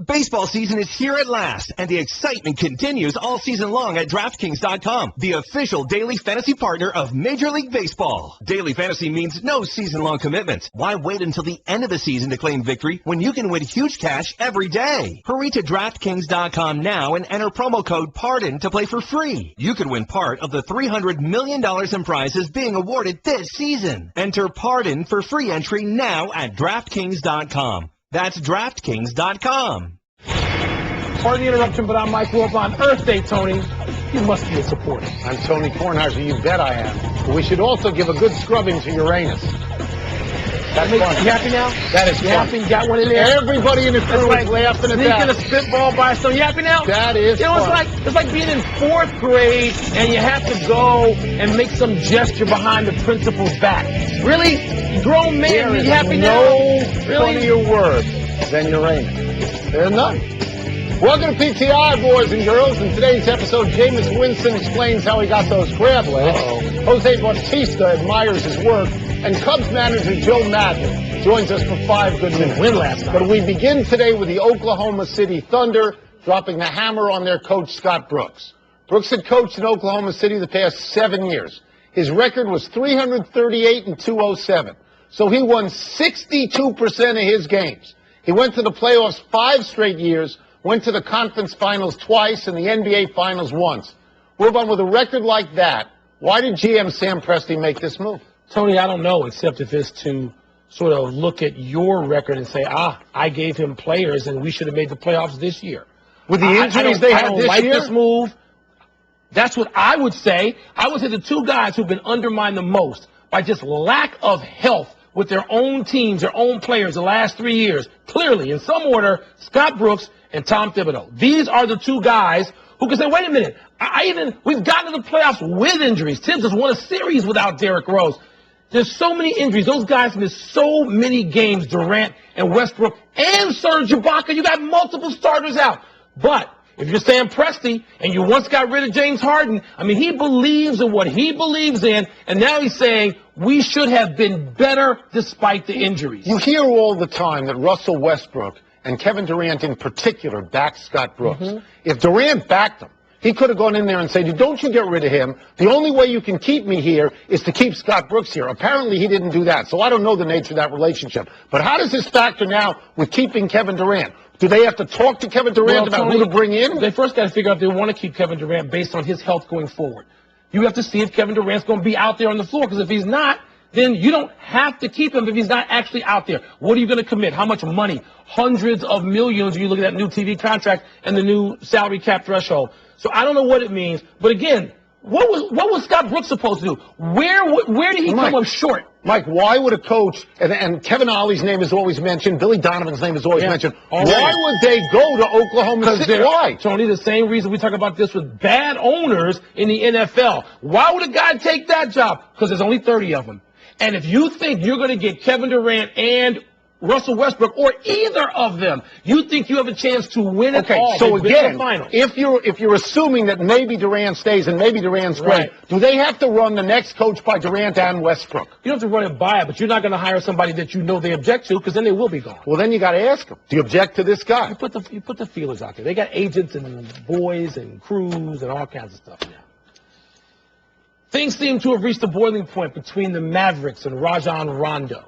Baseball season is here at last, and the excitement continues all season long at DraftKings.com, the official daily fantasy partner of Major League Baseball. Daily fantasy means no season-long commitments. Why wait until the end of the season to claim victory when you can win huge cash every day? Hurry to DraftKings.com now and enter promo code PARDON to play for free. You could win part of the $300 million in prizes being awarded this season. Enter PARDON for free entry now at DraftKings.com. That's DraftKings.com. Pardon the interruption, but I'm Mike Wilbon. Earth Day, Tony. You must be a supporter. I'm Tony Kornheiser. You bet I am. But we should also give a good scrubbing to Uranus. That's fun. You happy now? That is you fun. happy? Got one in there? Everybody in the crew is laughing at that. Sneaking a spitball by so you happy now? That is fun. It's like being in 4th grade and you have to go and make some gesture behind the principal's back. Really? Grown man, you happy now? No funnier word than Uranus. There's none. Welcome to PTI, boys and girls. In today's episode, Jameis Winston explains how he got those crab legs. Jose Bautista admires his work. And Cubs manager Joe Maddon joins us for 5 good minutes. Win last night. But we begin today with the Oklahoma City Thunder dropping the hammer on their coach, Scott Brooks. Brooks had coached in Oklahoma City the past 7 years. His record was 338-207. So he won 62% of his games. He went to the playoffs 5 straight years, went to the conference finals twice, and the NBA finals once. Wilbon, with a record like that, why did GM Sam Presti make this move? Tony, I don't know, except if it's to sort of look at your record and say, I gave him players and we should have made the playoffs this year. With the injuries they had this year? I don't like this move. That's what I would say. I would say the 2 guys who've been undermined the most by just lack of health with their own teams, their own players the last 3 years. Clearly, in some order, Scott Brooks and Tom Thibodeau. These are the 2 guys who can say, wait a minute, we've gotten to the playoffs with injuries. Tibbs has won a series without Derrick Rose. There's so many injuries. Those guys missed so many games, Durant and Westbrook and Serge Ibaka. You got multiple starters out. But if you're Sam Presti and you once got rid of James Harden, he believes in what he believes in, and now he's saying we should have been better despite the injuries. You hear all the time that Russell Westbrook and Kevin Durant in particular backed Scott Brooks. Mm-hmm. If Durant backed him, he could have gone in there and said, don't you get rid of him. The only way you can keep me here is to keep Scott Brooks here. Apparently, he didn't do that, so I don't know the nature of that relationship. But how does this factor now with keeping Kevin Durant? Do they have to talk to Kevin Durant about who to bring in? They first got to figure out if they want to keep Kevin Durant based on his health going forward. You have to see if Kevin Durant's going to be out there on the floor, because if he's not, then you don't have to keep him if he's not actually out there. What are you going to commit? How much money? Hundreds of millions. You look at that new TV contract and the new salary cap threshold. So I don't know what it means. But again, what was Scott Brooks supposed to do? Where did he come up short? Mike, why would a coach, and Kevin Ollie's name is always mentioned, Billy Donovan's name is always mentioned, why would they go to Oklahoma City? Why? Tony, the same reason we talk about this with bad owners in the NFL. Why would a guy take that job? Because there's only 30 of them. And if you think you're going to get Kevin Durant and Russell Westbrook or either of them, you think you have a chance to win it all. So again, if you're assuming that maybe Durant stays and maybe Durant's great, do they have to run the next coach by Durant and Westbrook? You don't have to run it by it, but you're not going to hire somebody that you know they object to, because then they will be gone. Well, then you got to ask them. Do you object to this guy? You put the feelers out there. They got agents and boys and crews and all kinds of stuff now. Things seem to have reached a boiling point between the Mavericks and Rajon Rondo.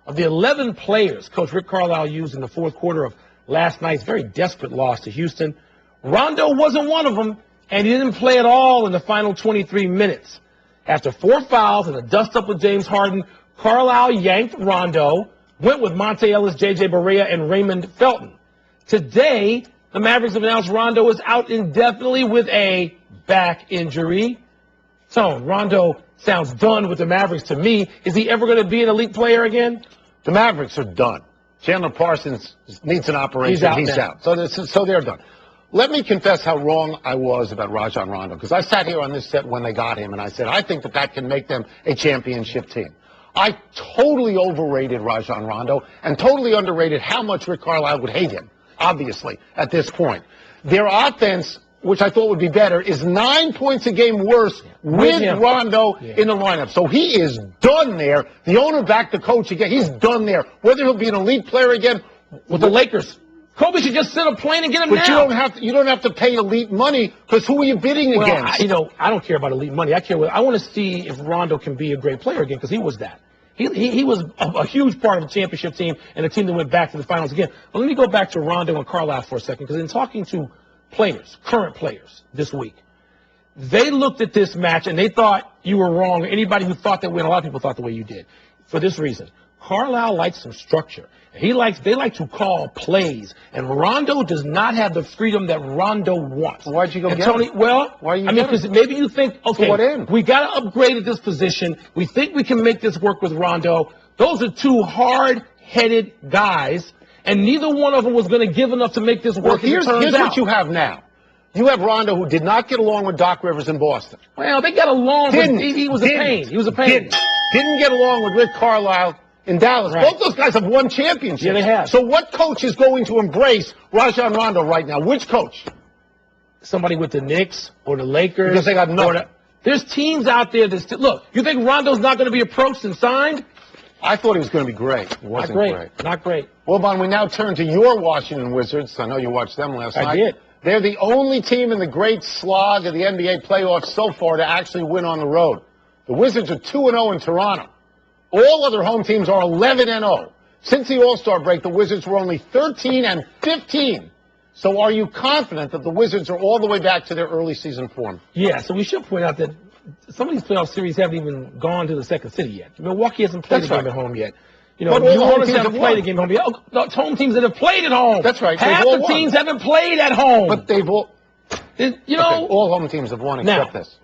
Of the 11 players Coach Rick Carlisle used in the 4th quarter of last night's very desperate loss to Houston, Rondo wasn't one of them, and he didn't play at all in the final 23 minutes. After 4 fouls and a dust-up with James Harden, Carlisle yanked Rondo, went with Monte Ellis, J.J. Barea, and Raymond Felton. Today, the Mavericks have announced Rondo is out indefinitely with a back injury. So, Rondo sounds done with the Mavericks to me. Is he ever going to be an elite player again? The Mavericks are done. Chandler Parsons needs an operation. He's out. So they're done. Let me confess how wrong I was about Rajon Rondo, because I sat here on this set when they got him, and I said, I think that can make them a championship team. I totally overrated Rajon Rondo and totally underrated how much Rick Carlisle would hate him, obviously, at this point. Their offense, which I thought would be better, is 9 points a game worse with Rondo in the lineup. So he is done there. The owner backed the coach again. He's done there. Whether he'll be an elite player again with the Lakers. Kobe should just send a plane and get him now. But you don't have to pay elite money, because who are you bidding against? I don't care about elite money. I want to see if Rondo can be a great player again, because he was that. He was a huge part of the championship team and a team that went back to the finals again. But let me go back to Rondo and Carlisle for a second, because in talking to players, current players this week, they looked at this match and they thought you were wrong. Anybody who thought that way, and a lot of people thought the way you did. For this reason, Carlisle likes some structure. They like to call plays, and Rondo does not have the freedom that Rondo wants. Why'd you go get Tony, him? Well, why are you because maybe you think, okay, what end? We got to upgrade at this position. We think we can make this work with Rondo. Those are two hard-headed guys, and neither one of them was going to give enough to make this work. Well, here's what you have now. You have Rondo, who did not get along with Doc Rivers in Boston. Well, they got along, but he was a pain. He was a pain. Didn't get along with Rick Carlisle in Dallas. Right. Both those guys have won championships. Yeah, they have. So what coach is going to embrace Rajon Rondo right now? Which coach? Somebody with the Knicks or the Lakers. Because they got nothing. There's teams out there that look, you think Rondo's not going to be approached and signed? I thought he was going to be great. It wasn't great. Not great. Wilbon, we now turn to your Washington Wizards. I know you watched them last night. I did. They're the only team in the great slog of the NBA playoffs so far to actually win on the road. The Wizards are 2-0 in Toronto. All other home teams are 11-0. Since the All-Star break, the Wizards were only 13-15. So are you confident that the Wizards are all the way back to their early season form? Yeah, so we should point out that some of these playoff series haven't even gone to the second city yet. Milwaukee hasn't played a game at home yet. New Orleans hasn't played a game at home yet. Oh, home teams that have played at home. That's right. Half the teams haven't played at home. But they've all... all home teams have won except this.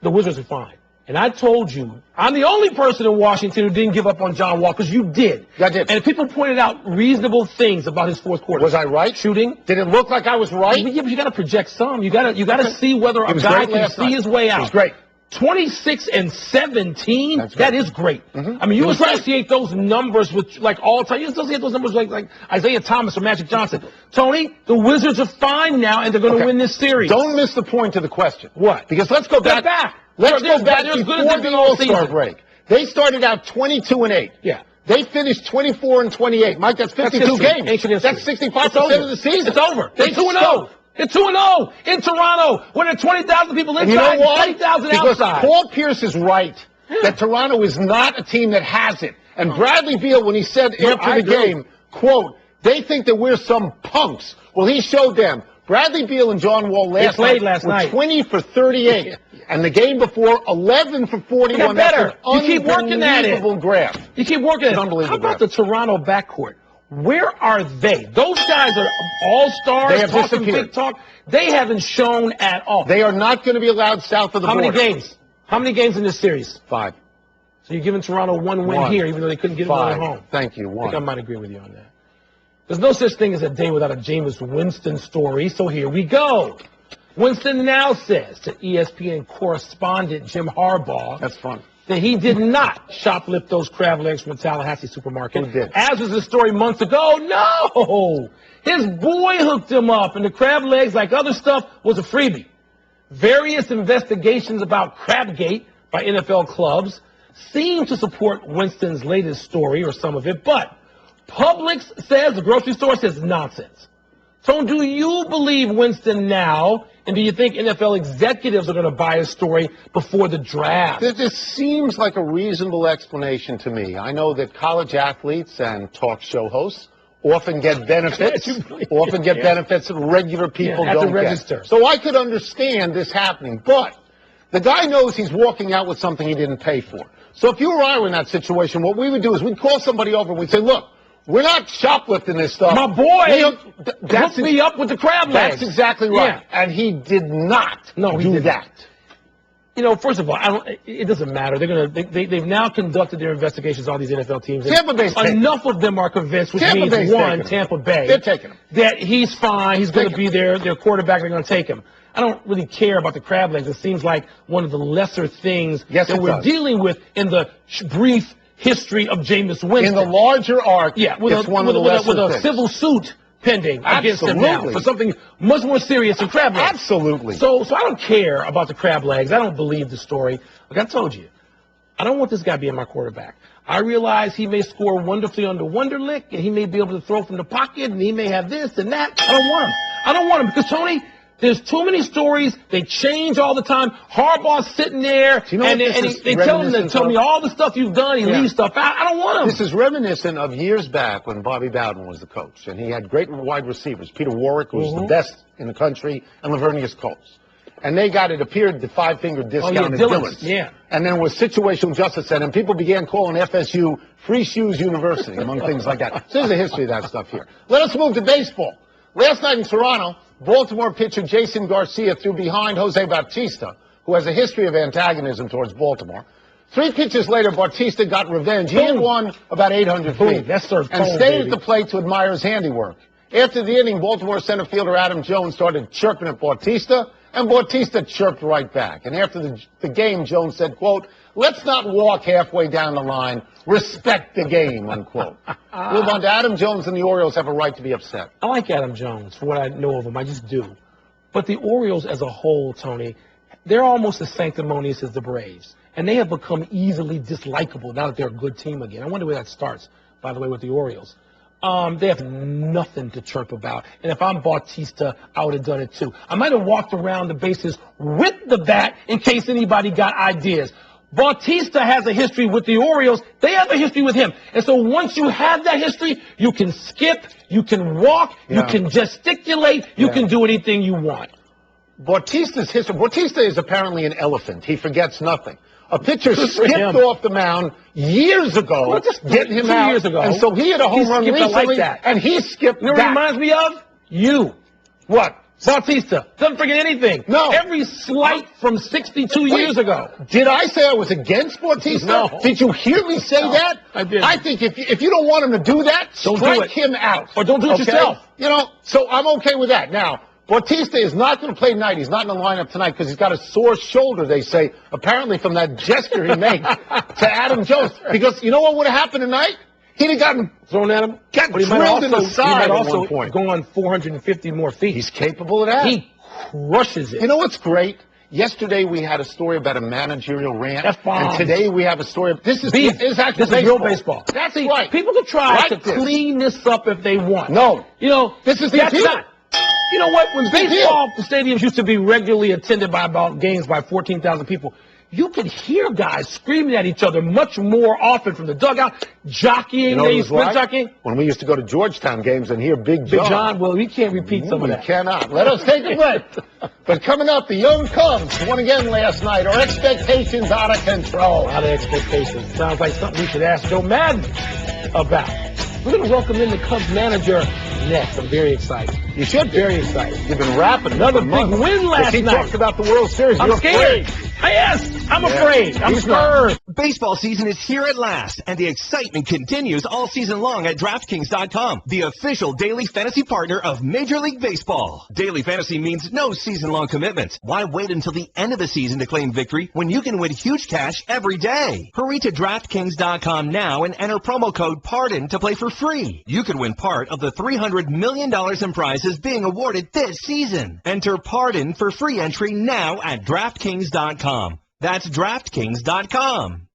The Wizards are fine. And I told you, I'm the only person in Washington who didn't give up on John Wall, because you did. I did. And people pointed out reasonable things about his fourth quarter. Was I right? Shooting. Did it look like I was right? Yeah, but you got to project some. You got to see whether a guy can see his way out. It was great. 26-17. That is great. I mean, you associate those numbers with all time. You associate those numbers like Isaiah Thomas or Magic Johnson. Tony, the Wizards are fine now, and they're going to win this series. Don't miss the point of the question. What? Because let's go back. Let's go back before the All-Star break. They started out 22-8. Yeah. They finished 24-28. Mike, that's 52 games. That's 65% of the season. It's over. They're 2-0. They're 2-0 in Toronto, when there are 20,000 people inside, and you know why? 20,000 because outside. Paul Pierce is right that Toronto is not a team that has it. And Bradley Beal, when he said after the game, quote, they think that we're some punks. Well, he showed them. Bradley Beal and John Wall last night were 20 for 38. And the game before, 11 for 41. Better. You keep working at it. Graph. You keep working at it. Unbelievable. How about the Toronto backcourt? Where are they? Those guys are all-stars. They have talking disappeared. Big talk. They haven't shown at all. They are not going to be allowed south of the border. How many games? How many games in this series? 5. So you're giving Toronto one win here, even though they couldn't get it at home. Thank you. 1. I think I might agree with you on that. There's no such thing as a day without a Jameis Winston story, so here we go. Winston now says to ESPN correspondent Jim Harbaugh. That's fun. That he did not shoplift those crab legs from a Tallahassee supermarket. Who did? As was the story months ago. No! His boy hooked him up, and the crab legs, like other stuff, was a freebie. Various investigations about Crabgate by NFL clubs seem to support Winston's latest story, or some of it, but Publix says, the grocery store says, nonsense. So do you believe Winston now, and do you think NFL executives are going to buy a story before the draft? This seems like a reasonable explanation to me. I know that college athletes and talk show hosts often get benefits, benefits that regular people don't get. So I could understand this happening, but the guy knows he's walking out with something he didn't pay for. So if you or I were in that situation, what we would do is we'd call somebody over and we'd say, look, we're not shoplifting this stuff. My boy hooked me up with the crab legs. That's exactly right. Yeah. And he did not do that. You know, first of all, it doesn't matter. They've now conducted their investigations, all these NFL teams. Tampa Bay's enough of them are convinced, which means Tampa Bay. They're taking him. That he's fine. He's going to be their quarterback. They're going to take him. I don't really care about the crab legs. It seems like one of the lesser things that we're dealing with in the brief history of Jameis Winston. In the larger arc, with a civil suit pending against him now for something much more serious than crab legs. Absolutely. So I don't care about the crab legs. I don't believe the story. Like I told you, I don't want this guy being my quarterback. I realize he may score wonderfully on the Wonderlic, and he may be able to throw from the pocket, and he may have this and that. I don't want him. I don't want him because, Tony, there's too many stories. They change all the time. Harbaugh's sitting there, and they tell him to tell me all the stuff you've done. He leaves stuff out. I don't want him. This is reminiscent of years back when Bobby Bowden was the coach, and he had great wide receivers. Peter Warwick, who was the best in the country, and Lavernius Coates. And they got, it appeared, the five-finger discount in Dillon's. Yeah. And then was situational justice center, and people began calling FSU Free Shoes University, among things like that. So there's a history of that stuff here. Let us move to baseball. Last night in Toronto, Baltimore pitcher Jason Garcia threw behind Jose Bautista, who has a history of antagonism towards Baltimore. 3 pitches later, Bautista got revenge. He had won about 800 feet and stayed at the plate to admire his handiwork. After the inning, Baltimore center fielder Adam Jones started chirping at Bautista, and Bautista chirped right back. And after the game, Jones said, quote, "Let's not walk halfway down the line. Respect the game," unquote. Move on to Adam Jones, and the Orioles have a right to be upset. I like Adam Jones for what I know of him. I just do. But the Orioles as a whole, Tony, they're almost as sanctimonious as the Braves. And they have become easily dislikable now that they're a good team again. I wonder where that starts, by the way, with the Orioles. They have nothing to chirp about. And if I'm Bautista, I would have done it too. I might have walked around the bases with the bat in case anybody got ideas. Bautista has a history with the Orioles. They have a history with him. And so once you have that history, you can skip, you can walk, you can gesticulate, you can do anything you want. Bautista's history. Bautista is apparently an elephant. He forgets nothing. A pitcher skipped off the mound years ago, getting him out. 2 years ago. And so he had a home run recently, and he skipped You know what it reminds me of? You. What? Bautista. Doesn't forget anything. No. Every slight from 62 years ago. Did I say I was against Bautista? No. Did you hear me say that? I did. I think if you don't want him to do that, strike him out. Or don't do it yourself. You know, so I'm okay with that. Now, Bautista is not going to play tonight. He's not in the lineup tonight because he's got a sore shoulder, they say, apparently from that gesture he made to Adam Jones. Because you know what would have happened tonight? He'd have gotten thrown at him. Got drilled in the side at one point. Gone 450 more feet. He's capable of that. He crushes it. You know what's great? Yesterday we had a story about a managerial rant, and today we have a story. This is real baseball. That's right. People can try to clean this up if they want. No, you know this is the appeal. You know what? When baseball stadiums used to be regularly attended by games by 14,000 people, you could hear guys screaming at each other much more often from the dugout, jockeying, sprint jockeying. When we used to go to Georgetown games and hear Big John. Well, we can't repeat some of that. We cannot. Let us take a break. But coming up, the young Cubs won again last night. Our expectations out of control. Out of expectations. Sounds like something we should ask Joe Maddon about. We're going to welcome in the Cubs manager next. I'm very excited. You should be. Very excited. You've been rapping. Another big win last night. He talked about the World Series. I'm scared. Yes, I'm afraid. I'm scared. Baseball season is here at last, and the excitement continues all season long at DraftKings.com, the official daily fantasy partner of Major League Baseball. Daily fantasy means no season-long commitments. Why wait until the end of the season to claim victory when you can win huge cash every day? Hurry to DraftKings.com now and enter promo code PARDON to play for free. You could win part of the $300 million in prizes being awarded this season. Enter PARDON for free entry now at DraftKings.com. That's DraftKings.com.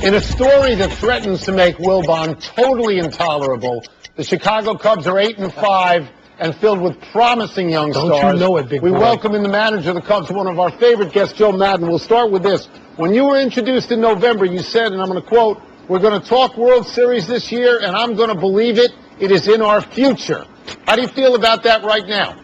In a story that threatens to make Wilbon totally intolerable, the Chicago Cubs are 8-5 and filled with promising young stars. Don't you know it, big boy. We welcome in the manager of the Cubs, one of our favorite guests, Joe Maddon. We'll start with this. When you were introduced in November, you said, and I'm going to quote, "We're going to talk World Series this year, and I'm going to believe it. It is in our future." How do you feel about that right now?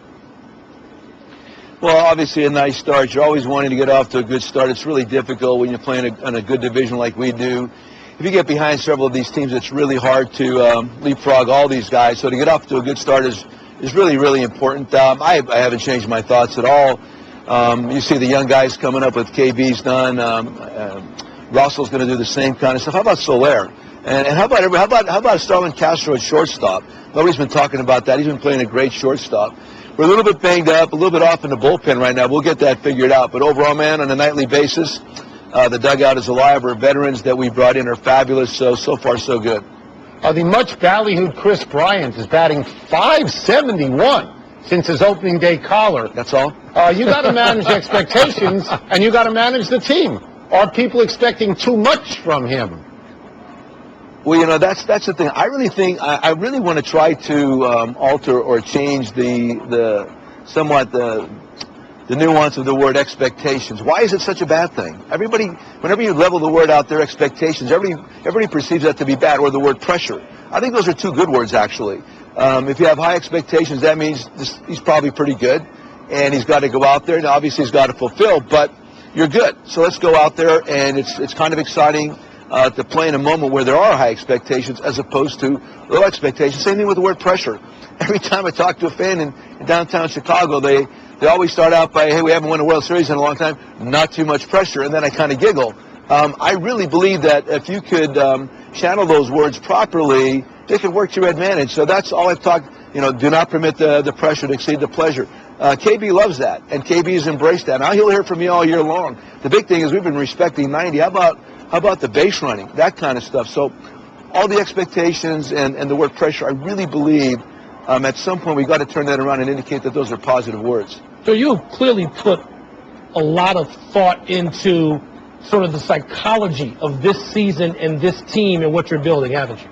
Well, obviously a nice start. You're always wanting to get off to a good start. It's really difficult when you're playing in a good division like we do. If you get behind several of these teams, it's really hard to leapfrog all these guys. So to get off to a good start is really, really important. I haven't changed my thoughts at all. You see the young guys coming up with KB's done. Russell's going to do the same kind of stuff. How about Soler? And how about Starlin Castro at shortstop? Nobody's been talking about that. He's been playing a great shortstop. We're a little bit banged up, a little bit off in the bullpen right now. We'll get that figured out. But overall, man, on a nightly basis, the dugout is alive. Our veterans that we brought in are fabulous. So far, so good. The much ballyhooed Chris Bryant is batting .571. since his opening day collar. That's all. You got to manage expectations, and you got to manage the team. Are people expecting too much from him? Well, you know, that's the thing. I really think I really want to try to alter or change the nuance of the word expectations. Why is it such a bad thing? Everybody, whenever you level the word out there, expectations, everybody perceives that to be bad, or the word pressure. I think those are two good words, actually. If you have high expectations, that means he's probably pretty good, and he's got to go out there, and obviously he's got to fulfill, but you're good. So let's go out there, and it's kind of exciting to play in a moment where there are high expectations as opposed to low expectations. Same thing with the word pressure. Every time I talk to a fan in downtown Chicago, they always start out by, hey, we haven't won a World Series in a long time, not too much pressure, and then I kind of giggle. I really believe that if you could channel those words properly, they could work to your advantage. So that's all I've talked, do not permit the pressure to exceed the pleasure. KB loves that, and KB has embraced that. Now he'll hear from me all year long. The big thing is we've been respecting 90. How about the base running, that kind of stuff? So all the expectations and the word pressure, I really believe at some point we've got to turn that around and indicate that those are positive words. So you clearly put a lot of thought into sort of the psychology of this season and this team and what you're building, haven't you?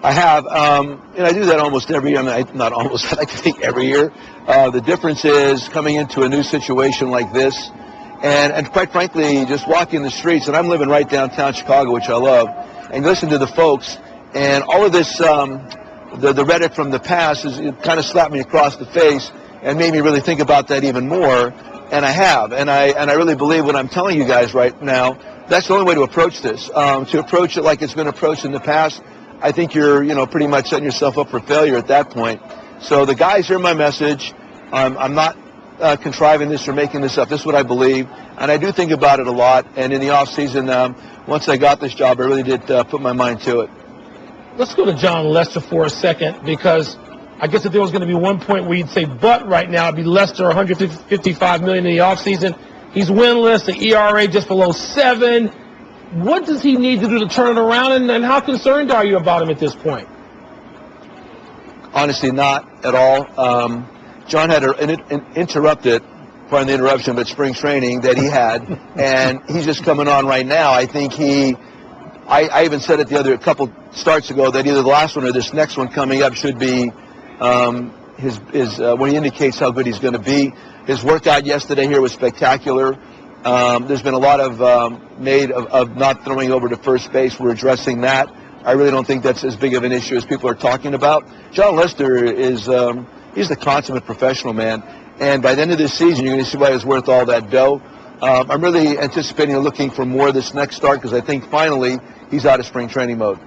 I have, and I do that almost every year. Not almost, I like to think every year. The difference is coming into a new situation like this, and quite frankly, just walking the streets, and I'm living right downtown Chicago, which I love, and listen to the folks, and all of this, the rhetoric from the past it kind of slapped me across the face and made me really think about that even more, and I have, and I really believe what I'm telling you guys right now. That's the only way to approach this. To approach it like it's been approached in the past, I think you're, pretty much setting yourself up for failure at that point. So the guys hear my message. I'm not contriving this or making this up. This is what I believe, and I do think about it a lot. And in the off season, once I got this job, I really did put my mind to it. Let's go to John Lester for a second, because I guess if there was going to be one point where you'd say but right now, it'd be Lester, $155 million in the offseason. He's winless, the ERA just below 7. What does he need to do to turn it around, and how concerned are you about him at this point? Honestly, not at all. John had an interrupted, pardon the interruption, but spring training that he had, and he's just coming on right now. I think I even said it a couple starts ago that either the last one or this next one coming up should be when he indicates how good he's going to be. His workout yesterday here was spectacular. There's been a lot of made of not throwing over to first base. We're addressing that. I really don't think that's as big of an issue as people are talking about. John Lester is he's the consummate professional, man. And by the end of this season, you're going to see why it's worth all that dough. I'm really anticipating and looking for more this next start because I think finally he's out of spring training mode.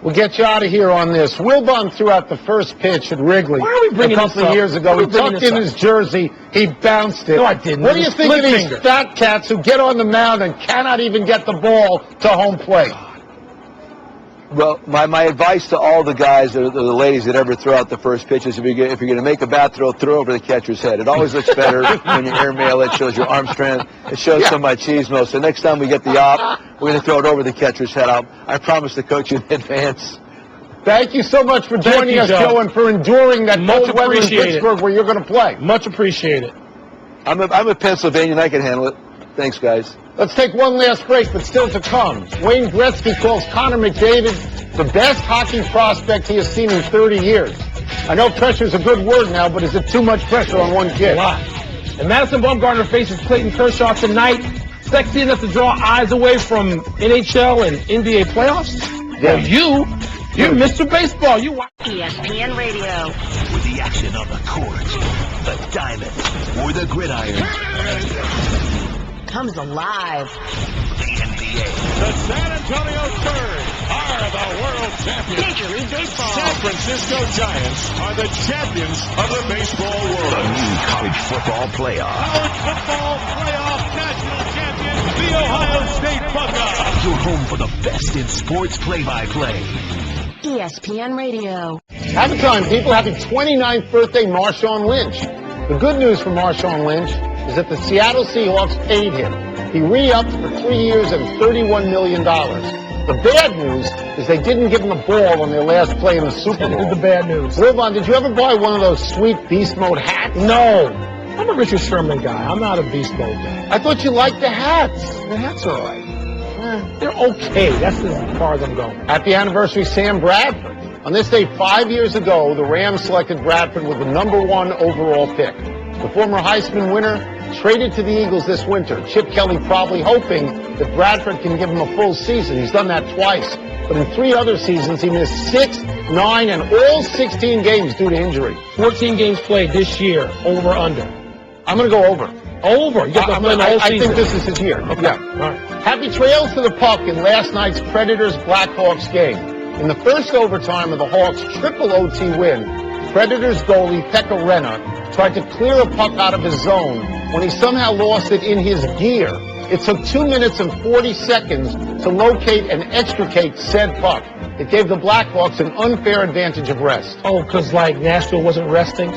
We'll get you out of here on this. Wilbon threw out the first pitch at Wrigley a couple of years ago. He tucked in his jersey. He bounced it. No, I didn't. What do you think of these fat cats who get on the mound and cannot even get the ball to home plate? Well, my advice to all the guys, or the ladies that ever throw out the first pitch is if you're going to make a bat throw over the catcher's head. It always looks better when you airmail it. Shows your arm strength. It shows some machismo. So next time we get the op, we're going to throw it over the catcher's head. I promise to coach you in advance. Thank you so much for joining us, Joe, and for enduring that cold weather in Pittsburgh where you're going to play. Much appreciated. I'm a Pennsylvanian. I can handle it. Thanks, guys. Let's take one last break, but still to come. Wayne Gretzky calls Connor McDavid the best hockey prospect he has seen in 30 years. I know pressure's a good word now, but is it too much pressure on one kid? A lot. And Madison Bumgarner faces Clayton Kershaw tonight. Sexy enough to draw eyes away from NHL and NBA playoffs? Yeah. Well, you're Mr. Baseball. You watch ESPN Radio. With the action on the court, the diamond, or the gridiron. Comes alive. The NBA. The San Antonio Spurs are the world champions. Major League Baseball. San Francisco Giants are the champions of the baseball world. The new college football playoff. College football playoff national champions, the Ohio State Buckeyes. You're home for the best in sports play-by-play. ESPN Radio. Have a time, people. Happy 29th birthday, Marshawn Lynch. The good news for Marshawn Lynch is that the Seattle Seahawks paid him. He re-upped for 3 years and $31 million. The bad news is they didn't give him the ball on their last play in the Super Bowl. That's the bad news. Wilbon, did you ever buy one of those sweet Beast Mode hats? No. I'm a Richard Sherman guy. I'm not a Beast Mode guy. I thought you liked the hats. The hats are all right. They're okay. That's as far as I'm going. Happy anniversary, Sam Bradford. On this day 5 years ago, the Rams selected Bradford with the #1 overall pick. The former Heisman winner traded to the Eagles this winter. Chip Kelly probably hoping that Bradford can give him a full season. He's done that twice. But in 3 other seasons, he missed 6, 9, and all 16 games due to injury. 14 games played this year, over, under. I'm going to go over. Over? You got to play the whole I season. think this is his year. Okay. Yeah. All right. Happy trails to the puck in last night's Predators-Blackhawks game. In the first overtime of the Hawks' triple OT win, Predators goalie Pekka Rinne tried to clear a puck out of his zone when he somehow lost it in his gear. It took 2 minutes and 40 seconds to locate and extricate said puck. It gave the Blackhawks an unfair advantage of rest. Oh, because, Nashville wasn't resting?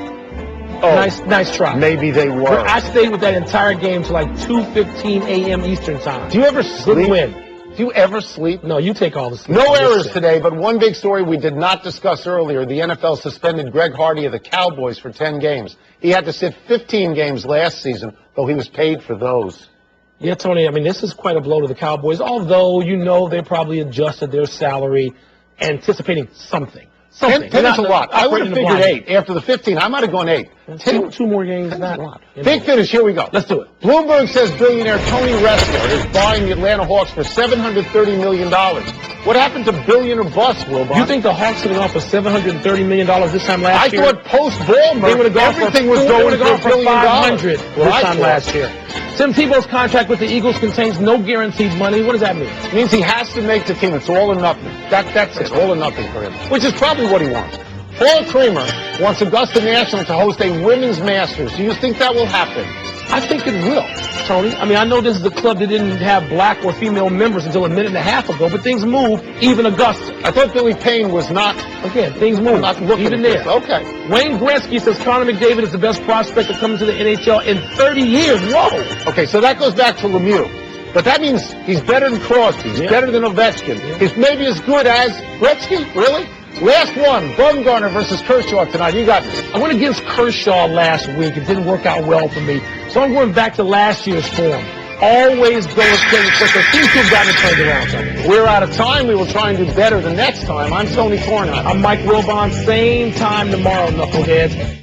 Oh, nice try. Maybe they were. I stayed with that entire game till 2:15 a.m. Eastern time. Do you ever sleep? Good win. Do you ever sleep? No, you take all the sleep. No errors today, but one big story we did not discuss earlier. The NFL suspended Greg Hardy of the Cowboys for 10 games. He had to sit 15 games last season, though he was paid for those. Yeah, Tony, this is quite a blow to the Cowboys, although they probably adjusted their salary anticipating something. 10 is a lot. I would have figured 8. After the 15, I might have gone 8. 2 more games, not a lot. Big finish, here we go. Let's do it. Bloomberg says billionaire Tony Ressler is buying the Atlanta Hawks for $730 million. What happened to billion or bust, Wilbon? You think the Hawks would have gone for $730 million this time last year? I thought post-Ballmer, everything was going for $1 billion. This time last year. Tim Tebow's contract with the Eagles contains no guaranteed money. What does that mean? It means he has to make the team. It's all or nothing. That's it. All or nothing for him. Which is probably what he wants. Paul Creamer wants Augusta National to host a women's Masters. Do you think that will happen? I think it will, Tony. I know this is the club that didn't have black or female members until a minute and a half ago, but things move, even Augusta. I thought Billy Payne was not. Again, things move, not looking even at there. This. Okay. Wayne Gretzky says Connor McDavid is the best prospect to come into the NHL in 30 years. Whoa! Okay, so that goes back to Lemieux. But that means he's better than Crosby. He's better than Ovechkin. He's maybe as good as Gretzky? Really? Last one, Bumgarner versus Kershaw tonight. You got this. I went against Kershaw last week. It didn't work out well for me. So I'm going back to last year's form. Always go with Clayton Kershaw. Seems to have gotten it turned around. Tony. We're out of time. We will try and do better the next time. I'm Tony Kornheiser. I'm Mike Wilbon. Same time tomorrow, knuckleheads.